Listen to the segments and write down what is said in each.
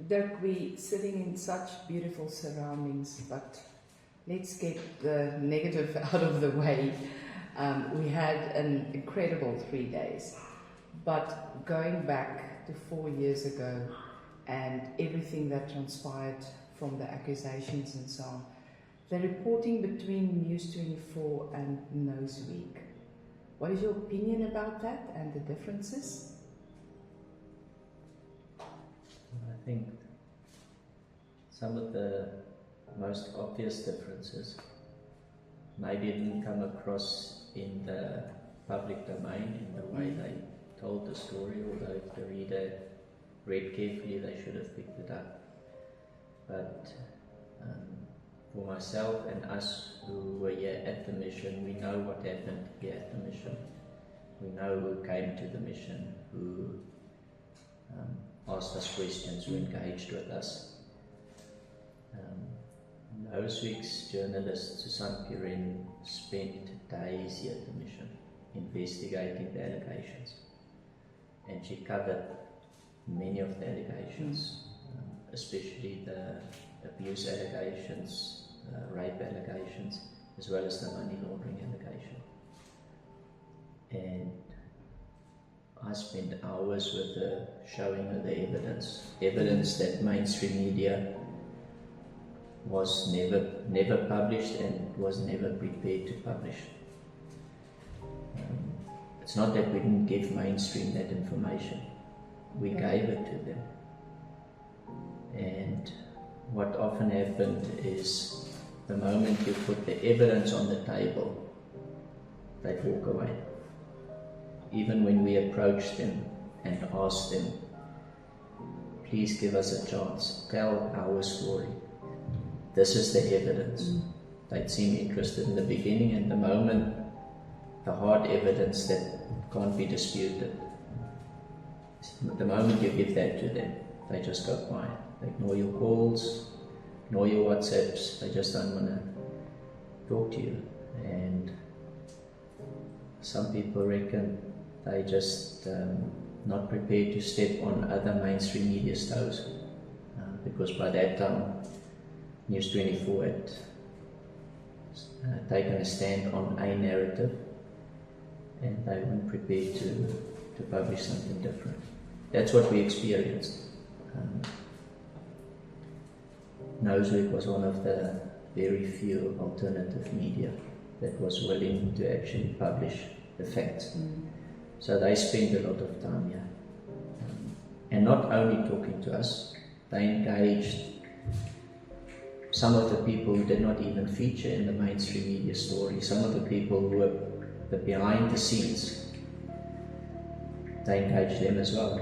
Dirk, we're sitting in such beautiful surroundings, but let's get the negative out of the way. We had an incredible 3 days, but going back to 4 years ago and everything that transpired from the accusations and so on, the reporting between News 24 and Noseweek, what is your opinion about that and the differences? I think some of the most obvious differences maybe didn't come across in the public domain in the way they told the story, although if the reader read carefully they should have picked it up. But for myself and us who were here at the mission, we know what happened here at the mission. We know who came to the mission, who asked us questions, who engaged with us. Noseweek's journalist Susan Purin spent days here at the mission investigating the allegations, and she covered many of the allegations, especially the abuse allegations, rape allegations, as well as the money laundering allegation. And I spent hours with her showing her the evidence that mainstream media was never published and was never prepared to publish. It's not that we didn't give mainstream that information, we gave it to them. And what often happened is the moment you put the evidence on the table, they'd walk away. Even when we approached them and asked them, please give us a chance, tell our story. This is the evidence. They'd seem interested in the beginning, and the moment the hard evidence that can't be disputed, the moment you give that to them, they just go quiet. They ignore your calls, ignore your WhatsApps, they just don't want to talk to you. And some people reckon they just not prepared to step on other mainstream media toes, because by that time News 24 had taken a stand on a narrative and they weren't prepared to publish something different. That's what we experienced. Noseweek was one of the very few alternative media that was willing to actually publish the facts. So they spent a lot of time here. And not only talking to us, they engaged some of the people who did not even feature in the mainstream media story, some of the people who were the behind the scenes, they engaged them as well.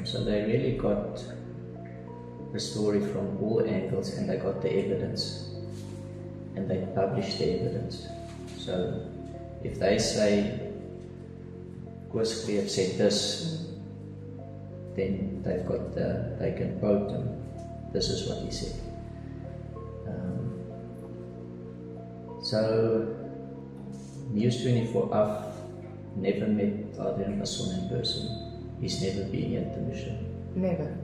So they really got the story from all angles, and they got the evidence, and they published the evidence. So if they say, KwaZulu have said this, then they've got they can quote them, this is what he said. So News 24 I've never met Adrian Basson in person. He's never been at the mission. Never.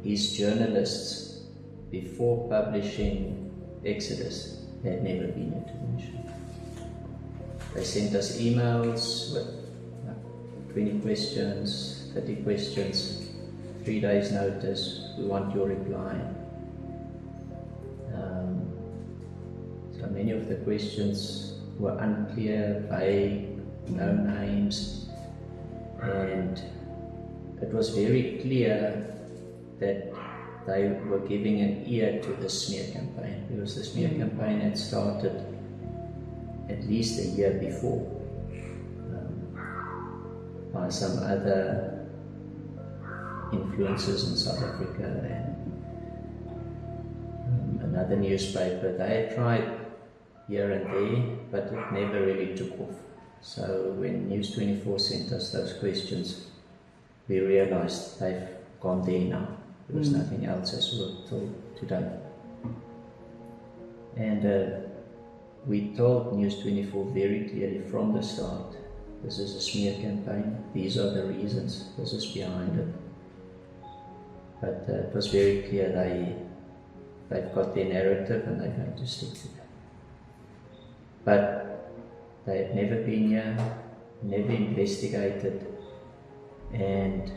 His journalists, before publishing Exodus, had never been into the mission. They sent us emails with 20 questions, 30 questions, 3 days notice, we want your reply. So many of the questions were unclear, vague, no names, and it was very clear that they were giving an ear to the smear campaign, because the smear campaign had started at least a year before by some other influences in South Africa and another newspaper. They had tried here and there, but it never really took off. So when News 24 sent us those questions, we realized they've gone there now. There was nothing else as worked till today. And we told News 24 very clearly from the start, this is a smear campaign, these are the reasons, this is behind it. But it was very clear they've got their narrative and they're going to stick to that. But they had never been here, never investigated, and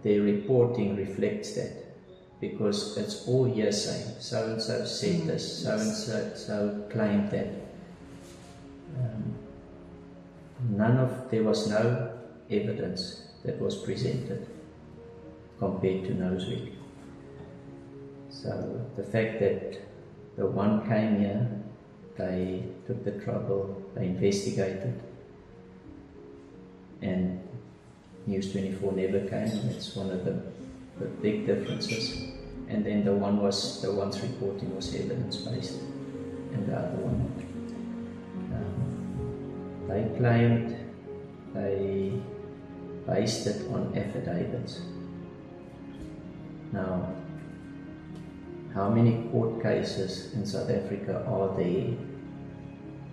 their reporting reflects that, because it's all hearsay. So and so said this, so and so claimed that. There was no evidence that was presented compared to Noseweek. So the fact that the one came here, they took the trouble, they investigated, and News 24 never came. That's one of the big differences. And then the one's reporting was evidence-based, and the other one not. They claimed they based it on affidavits. Now, how many court cases in South Africa are there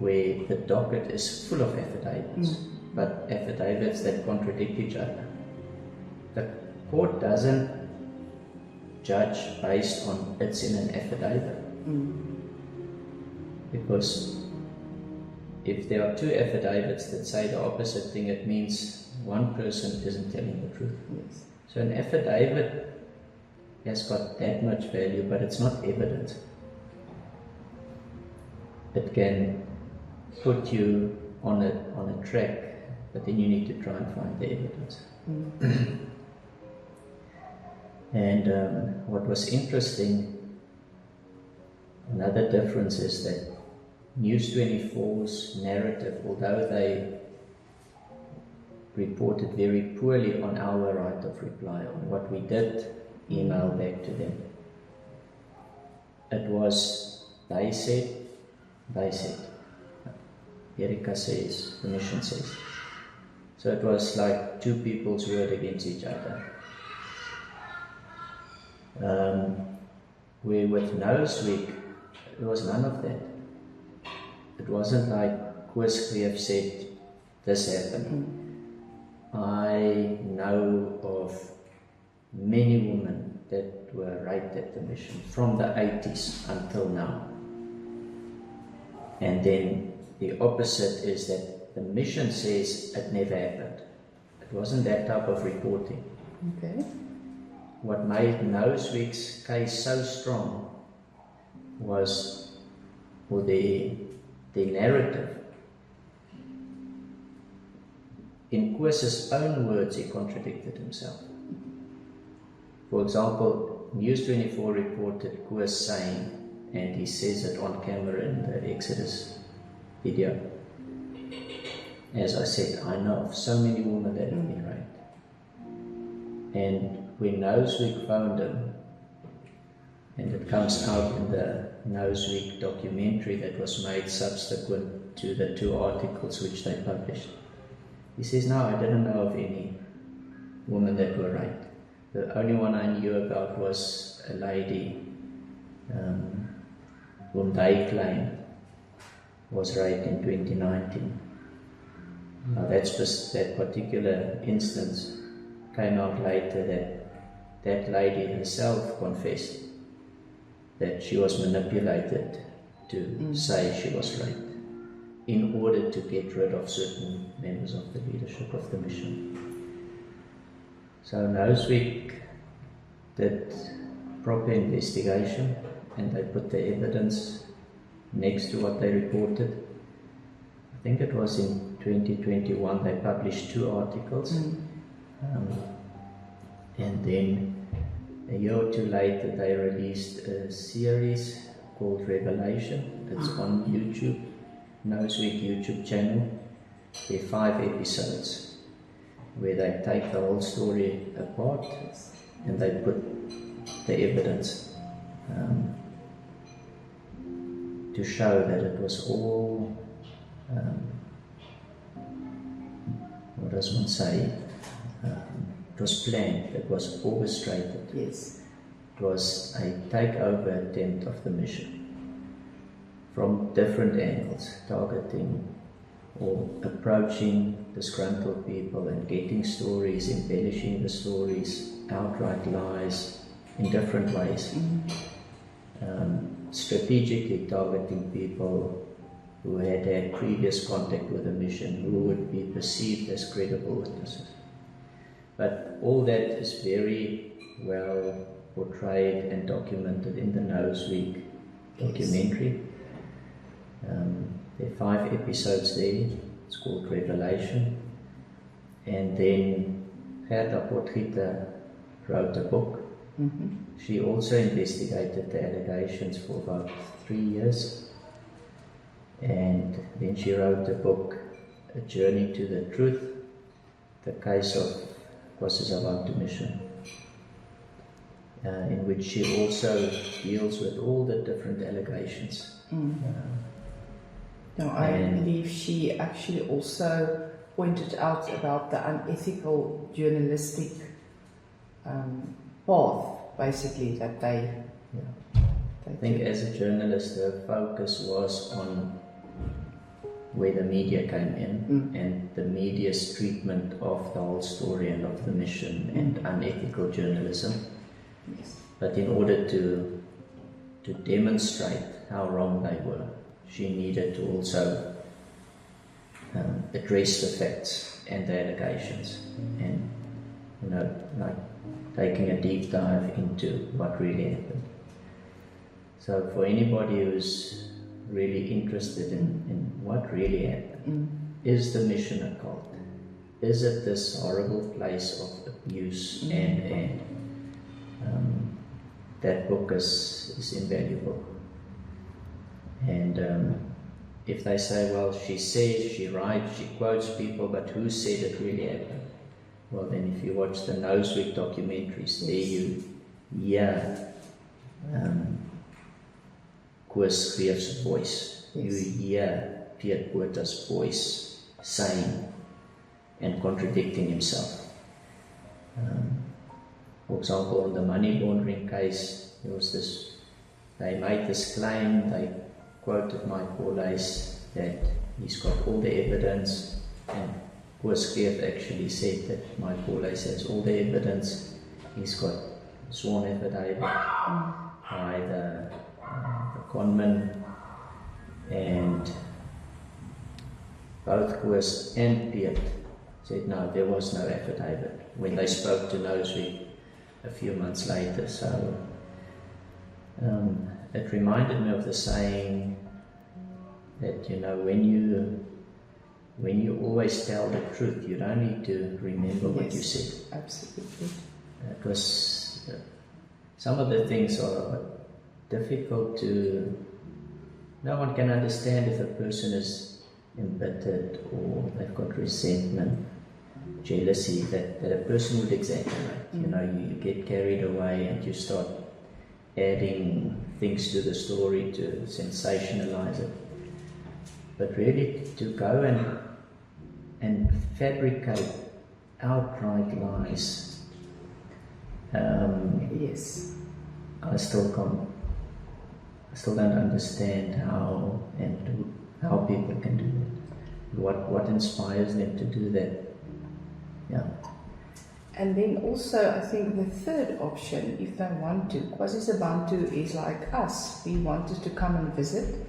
where the docket is full of affidavits, but affidavits that contradict each other? The court doesn't judge based on it's in an affidavit. Because if there are two affidavits that say the opposite thing, it means one person isn't telling the truth. Yes. So an affidavit has got that much value, but it's not evidence. It can put you on a track, but then you need to try and find the evidence. And what was interesting, another difference is that News 24's narrative, although they reported very poorly on our right of reply, on what we did email back to them, it was they said, Erika says, the mission says. So it was like two people's word against each other. Where with Noseweek, there was none of that. It wasn't like KwaZulu said, this happened. I know of many women that were raped at the mission from the 80s until now. And then the opposite is that the mission says it never happened. It wasn't that type of reporting. Okay. What made Noseweek's case so strong was the narrative. In KwaZulu's own words, he contradicted himself. For example, News 24 reported KwaZulu saying, and he says it on camera in the Exodus video, as I said, I know of so many women that have been raped. And when Noseweek phoned him, and it comes out in the Noseweek documentary that was made subsequent to the two articles which they published, he says, no, I didn't know of any women that were raped. The only one I knew about was a lady whom they claimed was raped in 2019. Now that particular instance came out later that lady herself confessed that she was manipulated to say she was raped in order to get rid of certain members of the leadership of the mission. So Noseweek did proper investigation and they put the evidence next to what they reported. I think it was in 2021 they published 2 articles, and then a year or 2 later they released a series called Revelation. It's on YouTube, Noseweek YouTube channel. There are 5 episodes where they take the whole story apart and they put the evidence to show that it was all, what does one say, it was planned, it was orchestrated. Yes. It was a takeover attempt of the mission from different angles, targeting or approaching disgruntled people and getting stories, embellishing the stories, outright lies in different ways. Strategically targeting people who had had previous contact with the mission, who would be perceived as credible witnesses. But all that is very well portrayed and documented in the Noseweek documentary. There are 5 episodes there. It's called Revelation. And then Gerda Potgieter wrote a book. She also investigated the allegations for about 3 years. And then she wrote a book, A Journey to the Truth, the case of KwaSizabantu Mission, in which she also deals with all the different allegations. No, I believe she actually also pointed out about the unethical journalistic path, basically, that they... I think as a journalist, her focus was on where the media came in and the media's treatment of the whole story and of the mission and unethical journalism. Yes. But in order to demonstrate how wrong they were, she needed to also address the facts and the allegations, and like taking a deep dive into what really happened. So for anybody who's really interested in what really happened, is the mission a cult? Is it this horrible place of abuse and that book is invaluable. And if they say, well, she says, she writes, she quotes people, but who said it really happened? Well, then if you watch the Noseweek documentaries, there you hear Koos Greef's voice. You hear Piet Botha's voice saying and contradicting himself. For example, on the money laundering case, there was this, they made this claim, they quoted Mike Wallace that he's got all the evidence, and Koos Greef actually said that Mike Wallace has all the evidence. He's got sworn affidavit by the conman, and both Koos and Piet said no, there was no affidavit when they spoke to Noseweek a few months later. So it reminded me of the saying that, when you always tell the truth, you don't need to remember what you said. Absolutely. It was some of the things are difficult to. No one can understand if a person is embittered or they've got resentment, jealousy, that a person would exaggerate. You get carried away and you start adding things to the story to sensationalize it. But really to go and fabricate outright lies, yes. I still don't understand how people can do that. What inspires them to do that? Yeah. And then also, I think the third option, if they want to, KwaZizabantu is like us. We wanted to come and visit,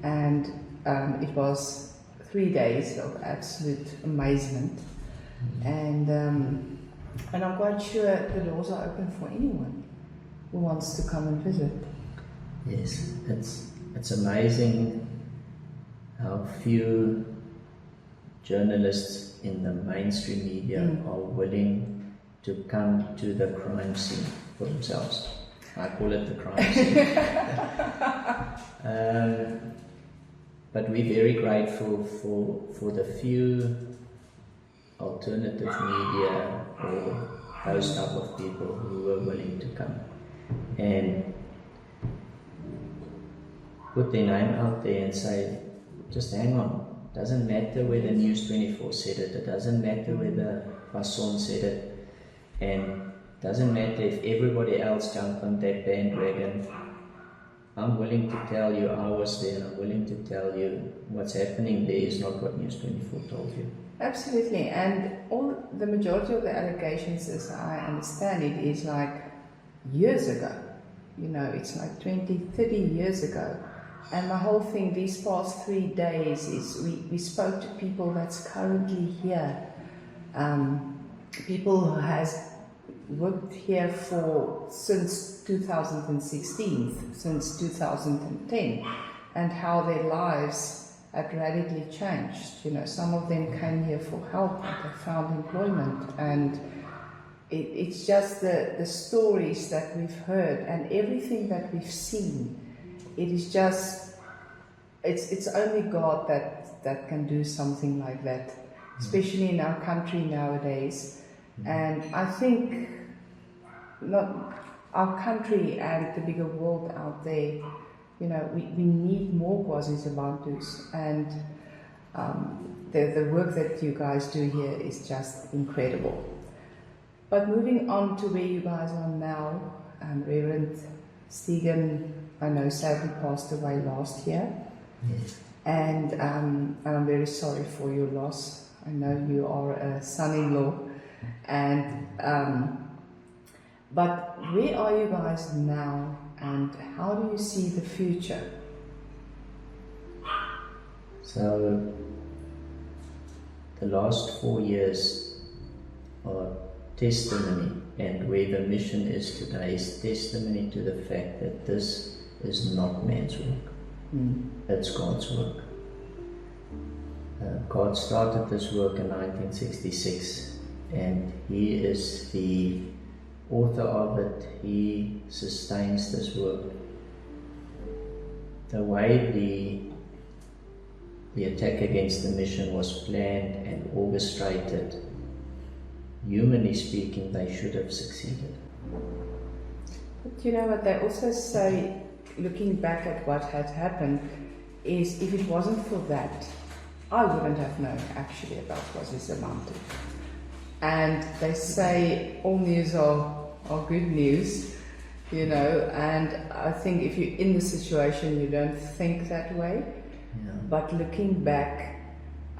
and it was 3 days of absolute amazement. And I'm quite sure the doors are open for anyone who wants to come and visit. Yes, it's amazing how few journalists in the mainstream media are willing to come to the crime scene for themselves. I call it the crime scene. But we're very grateful for the few alternative media or those type of people who are willing to come and put their name out there and say, just hang on. Doesn't matter whether News 24 said it. It doesn't matter whether Fason said it. And doesn't matter if everybody else jumped on that bandwagon. I'm willing to tell you I was there, and I'm willing to tell you what's happening there is not what News 24 told you. Absolutely, and the majority of the allegations, as I understand it, is like years ago. You know, it's like 20, 30 years ago. And the whole thing these past 3 days is we spoke to people that's currently here. People who has worked here since 2016, since 2010, and how their lives had radically changed. You know, some of them came here for help and they found employment, and it's just the stories that we've heard and everything that we've seen. It is just, it's only God that can do something like that, especially in our country nowadays. And I think not our country and the bigger world out there, you know, we need more KwaZizabantus, and the work that you guys do here is just incredible. But moving on to where you guys are now, Reverend Stephen, I know, sadly passed away last year. Yes. And I'm very sorry for your loss. I know you are a son-in-law. And but where are you guys now, and how do you see the future? So the last 4 years are testimony, and where the mission is today is testimony to the fact that this is not man's work. It's God's work. God started this work in 1966, and He is the author of it. He sustains this work. The way the attack against the mission was planned and orchestrated, humanly speaking, they should have succeeded. But you know what they also say, looking back at what had happened, is if it wasn't for that, I wouldn't have known actually about KwaZizabantu. And they say all news are good news, you know, and I think if you're in the situation you don't think that way. Yeah. But looking back,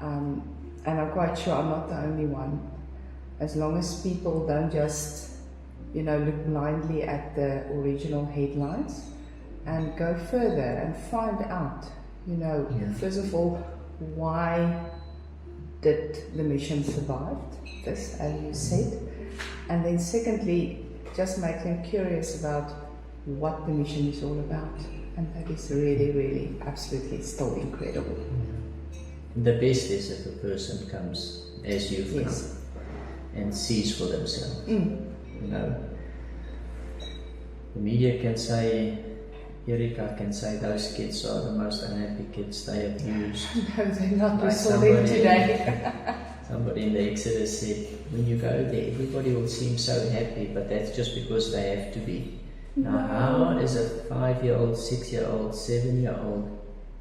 and I'm quite sure I'm not the only one, as long as people don't just, you know, look blindly at the original headlines and go further and find out, you know, first of all, why did the mission survive this, as you said, and then secondly, just make them curious about what the mission is all about, and that is really, really, absolutely still incredible. The best is if a person comes as you've come and sees for themselves. You know, the media can say, Erika can say those kids are the most unhappy kids they have used. No, they're not. We Like saw them today. Somebody in the Exodus said, when you go there, everybody will seem so happy, but that's just because they have to be. Now, how is a 5-year-old, 6-year-old, 7-year-old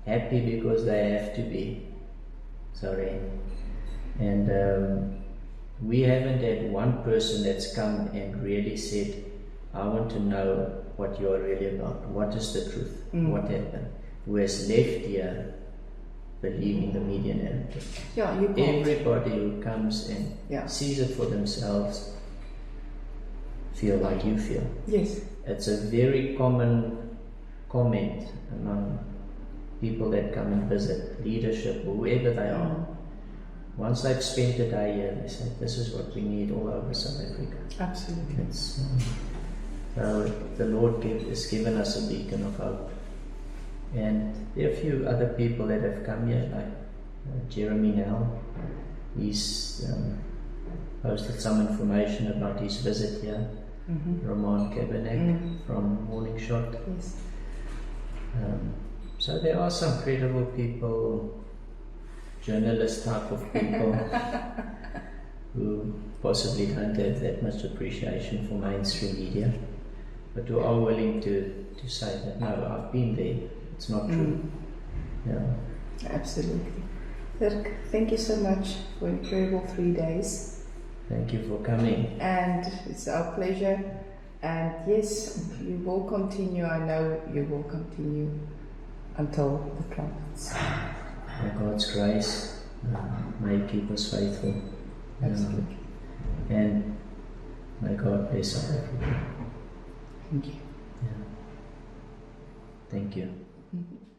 happy because they have to be? Sorry. And we haven't had one person that's come and really said, I want to know what you're really about. What is the truth? What happened? Who has left here believing the media narrative? Yeah, you can't. Everybody who comes and sees it for themselves feel like you feel. Yes. It's a very common comment among people that come and visit, leadership, whoever they are. Once they've spent a day here, they say, this is what we need all over South Africa. Absolutely. So the Lord has given us a beacon of hope. And there are a few other people that have come here, like Jeremy now. He's posted some information about his visit here. Roman Kabanek from Morning Shot. Yes. So there are some credible people, journalist type of people who possibly don't have that much appreciation for mainstream media, but who are willing to say that, no, I've been there, it's not true. Yeah. Absolutely. Dirk, thank you so much for an incredible 3 days. Thank you for coming. And it's our pleasure. And yes, you will continue. I know you will continue until the trumpets. By God's grace, May He keep us faithful. Absolutely. And may God bless South Africa. Thank you. Yeah. Thank you. Mhm.